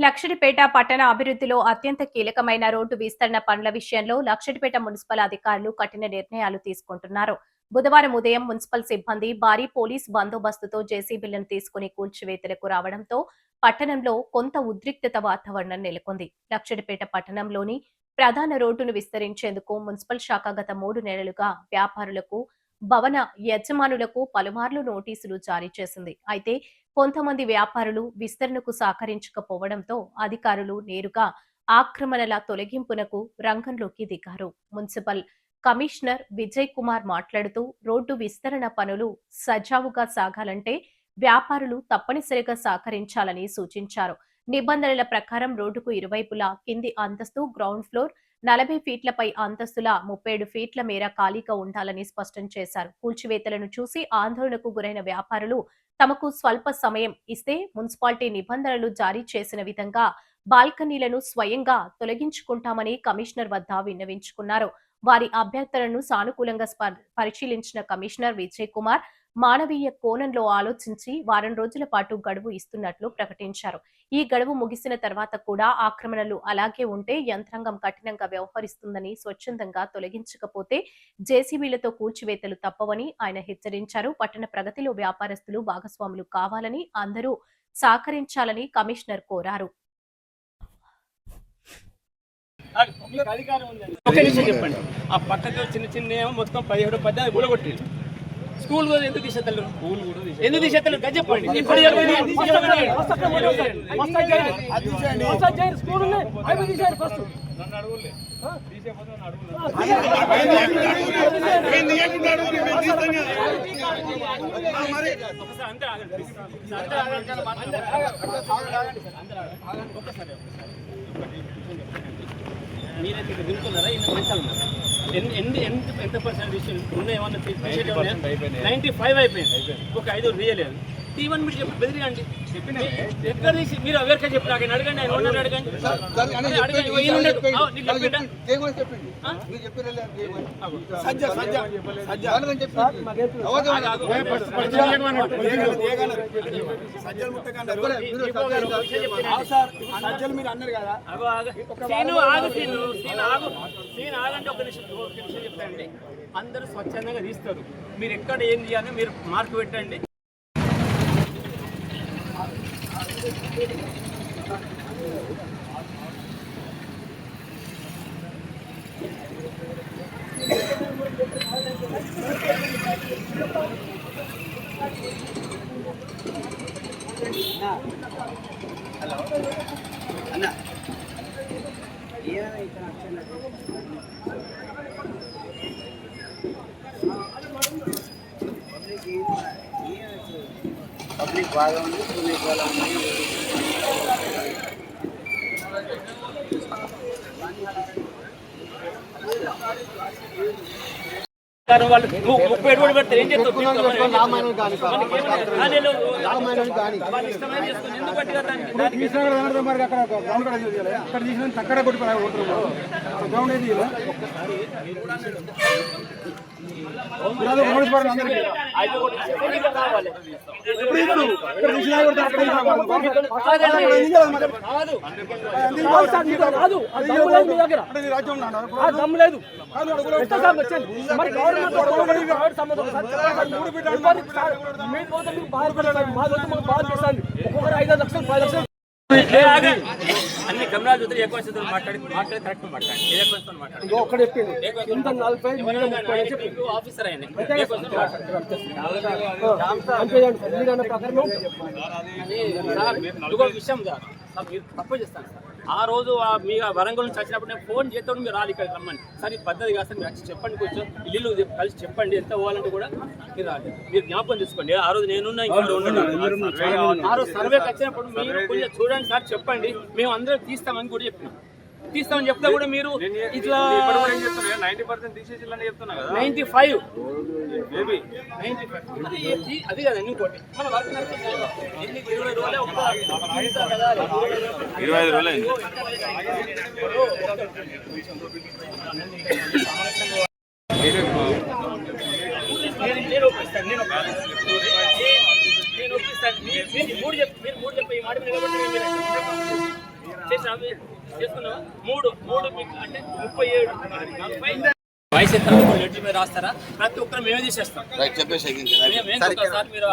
లక్షడిపేట పట్టణ అభివృద్ధిలో అత్యంత కీలకమైన రోడ్డు విస్తరణ పనుల విషయంలో లక్షడిపేట మున్సిపల్ అధికారులు కఠిన నిర్ణయాలు తీసుకుంటున్నారు. బుధవారం ఉదయం మున్సిపల్ సిబ్బంది భారీ పోలీస్ బందోబస్తుతో జేసీబీలను తీసుకుని కూల్చివేతలకు రావడంతో పట్టణంలో కొంత ఉద్రిక్తత వాతావరణం నెలకొంది. లక్షడిపేట పట్టణంలోని ప్రధాన రోడ్డును విస్తరించేందుకు మున్సిపల్ శాఖ గత 3 నెలలుగా వ్యాపారులకు, భవన యజమానులకు పలుమార్లు నోటీసులు జారీ చేసింది. అయితే కొంతమంది వ్యాపారులు విస్తరణకు సహకరించకపోవడంతో అధికారులు నేరుగా ఆక్రమణల తొలగింపునకు రంగంలోకి దిగారు. మున్సిపల్ కమిషనర్ విజయ్ కుమార్ మాట్లాడుతూ రోడ్డు విస్తరణ పనులు సజావుగా సాగాలంటే వ్యాపారులు తప్పనిసరిగా సహకరించాలని సూచించారు. నిబంధనల ప్రకారం రోడ్డుకు ఇరువైపులా కింది అంతస్తు, గ్రౌండ్ ఫ్లోర్, 40 ఫీట్లపై అంతస్తుల 37 ఫీట్ల మేర ఖాళీగా ఉండాలని స్పష్టం చేశారు. కూల్చివేతలను చూసి ఆందోళనకు గురైన వ్యాపారులు తమకు స్వల్ప సమయం ఇస్తే మున్సిపాలిటీ నిబంధనలు జారీ చేసిన విధంగా బాల్కనీలను స్వయంగా తొలగించుకుంటామని కమిషనర్ వద్ద విన్నవించుకున్నారు. వారి అభ్యర్థనను సానుకూలంగా పరిశీలించిన కమిషనర్ విజయ్ కుమార్ మానవీయ కోణంలో ఆలోచించి వారం రోజుల పాటు గడువు ఇస్తున్నట్లు ప్రకటించారు. ఈ గడువు ముగిసిన తర్వాత కూడా ఆక్రమణలు అలాగే ఉంటే యంత్రాంగం కఠినంగా వ్యవహరిస్తుందని, స్వచ్ఛందంగా తొలగించకపోతే జేసీబీలతో కూల్చివేతలు తప్పవని ఆయన హెచ్చరించారు. పట్టణ ప్రగతిలో వ్యాపారస్తులు భాగస్వాములు కావాలని, అందరూ సహకరించాలని కమిషనర్ కోరారు. చెప్పండి ఆ పక్కకు చిన్న చిన్న మొత్తం 17, 18 కూడగొట్టి స్కూల్ కూడా ఎందుకు తీసేస్తారు? ఎందుకు తీసేస్తారు గది చెప్పండి. మీరైతే వినుకున్నారా? ఎంత పర్సెంట్ ఉన్నాయేమన్నా 95 అయిపోయింది. ఒక 5 రియలేదు. తీవన్ మీరు చెప్పి బెదిరియండి. ఎక్కడ తీసి మీరు ఎవరికైనా చెప్పి నాకు అడగండి, ఆయన ఓనర్ అడగండి. ఆగంటే ఒక నిమిషం చెప్తానండి. అందరూ స్వచ్ఛందంగా తీస్తారు. మీరు ఎక్కడ ఏం చేయాలో మీరు మార్కు పెట్టండి. హలో అన్న పబ్లిక్ బాగా ఉంది, పబ్లిక్ బాగా ఉంది. వాళ్ళు 37 కూడా పెడతారు. ఏం చేస్తారు? అన్ని కెమెరాలు చూస్తే ఎక్కువ మాట్లాడి కరెక్ట్ మాట్లాడండి. ఆఫీసర్ అయ్యండి విషయం మీరు తప్పు చేస్తాను సార్. ఆ రోజు మీ వరంగల్ నుంచి వచ్చినప్పుడు నేను ఫోన్ చేస్తాను, మీరు రాలి ఇక్కడ రమ్మని. సార్ ఈ పద్ధతి కాదు సార్, మీరు వచ్చి చెప్పండి, కొంచెం ఇల్లు కలిసి చెప్పండి ఎంత పోవాలంటే కూడా మీరు రాలి. మీరు జ్ఞాపకం తీసుకోండి. ఆ రోజు నేనున్నా ఇక్కడ ఉన్నాను. ఆ రోజు సర్వేకి వచ్చినప్పుడు మీరు కొంచెం చూడండి సార్, చెప్పండి, మేము అందరం తీస్తామని కూడా చెప్పినాం. తీస్తామని చెప్తా కూడా మీరు ఇట్లా 90% తీసేసి చెప్తున్నా కదా. 95 అది కదా. ఇంకోటి మన వర్క్ 20 రోజులే 25 రోజులు అయింది. నేను ఒప్పిస్తాను. మీరు 3 చెప్పి ఈ మాట మీద చేసిన చేసుకున్నావా? మూడు మీకు అంటే 37 వయసు ఎంత లెటర్ మీద రాస్తారా? ప్రతి ఒక్కరు మేమే తీసేస్తాం. రైట్ చెప్పేసి ఒకసారి మీరు